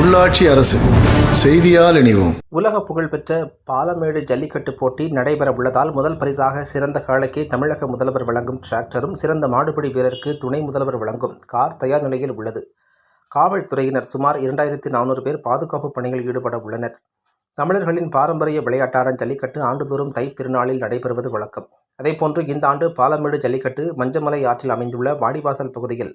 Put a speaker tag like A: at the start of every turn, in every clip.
A: உள்ளாட்சி அரசு செய்தியால் இணைவோம்.
B: உலக புகழ்பெற்ற பாலமேடு ஜல்லிக்கட்டு போட்டி நடைபெற உள்ளதால் முதல் பரிசாக சிறந்த காளைக்கு தமிழக முதல்வர் வழங்கும் டிராக்டரும், சிறந்த மாடுபிடி வீரருக்கு துணை முதல்வர் வழங்கும் கார் தயார் நிலையில் உள்ளது. காவல்துறையினர் சுமார் 2400 பேர் பாதுகாப்பு பணியில் ஈடுபட உள்ளனர். தமிழர்களின் பாரம்பரிய விளையாட்டான ஜல்லிக்கட்டு ஆண்டுதோறும் தை திருநாளில் நடைபெறுவது வழக்கம். அதேபோன்று இந்த ஆண்டு பாலமேடு ஜல்லிக்கட்டு மஞ்சமலை ஆற்றில் அமைந்துள்ள வாடிவாசல் பகுதியில்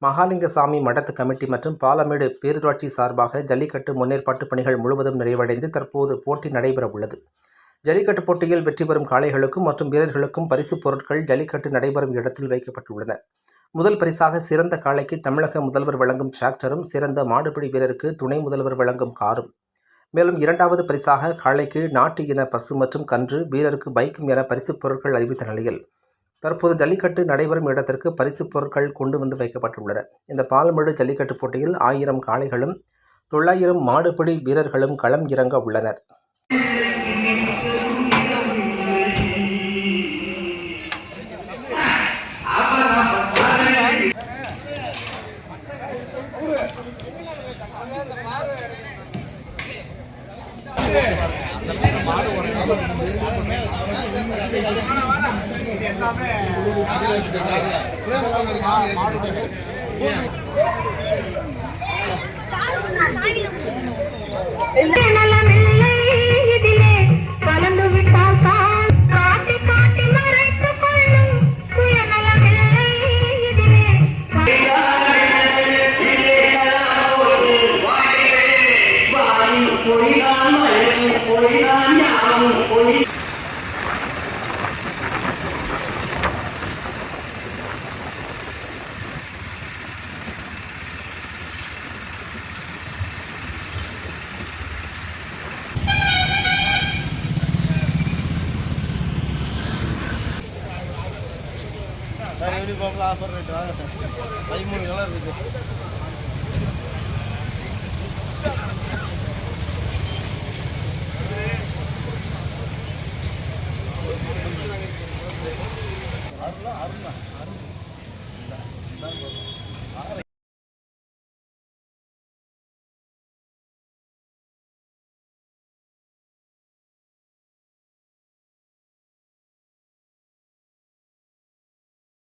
B: மகாலிங்கசாமி மடத்து கமிட்டி மற்றும் பாலமேடு பேரூராட்சி சார்பாக ஜல்லிக்கட்டு முன்னேற்பாட்டு பணிகள் முழுவதும் நிறைவடைந்து தற்போது போட்டி நடைபெற உள்ளது. ஜல்லிக்கட்டு போட்டியில் வெற்றி பெறும் காளைகளுக்கும் மற்றும் வீரர்களுக்கும் பரிசுப் பொருட்கள் ஜல்லிக்கட்டு நடைபெறும் இடத்தில் வைக்கப்பட்டுள்ளன. முதல் பரிசாக சிறந்த காளைக்கு தமிழக முதல்வர் வழங்கும் டிராக்டரும், சிறந்த மாடுபிடி வீரருக்கு துணை முதல்வர் வழங்கும் காரும், மேலும் இரண்டாவது பரிசாக காளைக்கு நாட்டு இன பசு மற்றும் கன்று, வீரருக்கு பைக்கும் என பரிசுப் பொருட்கள் அறிவித்த நிலையில் தற்போது ஜல்லிக்கட்டு நடைபெறும் இடத்திற்கு பரிசுப் பொருட்கள் கொண்டு வந்து வைக்கப்பட்டுள்ளன. இந்த பாலமேடு ஜல்லிக்கட்டு போட்டியில் 1000 காளைகளும் 900 மாடுபிடி வீரர்களும் களம் இறங்க உள்ளனர்.
C: யூனிஃபார்மில் ஆஃபர் ரேட் வாங்க சார். 13 கலர் இருக்குது.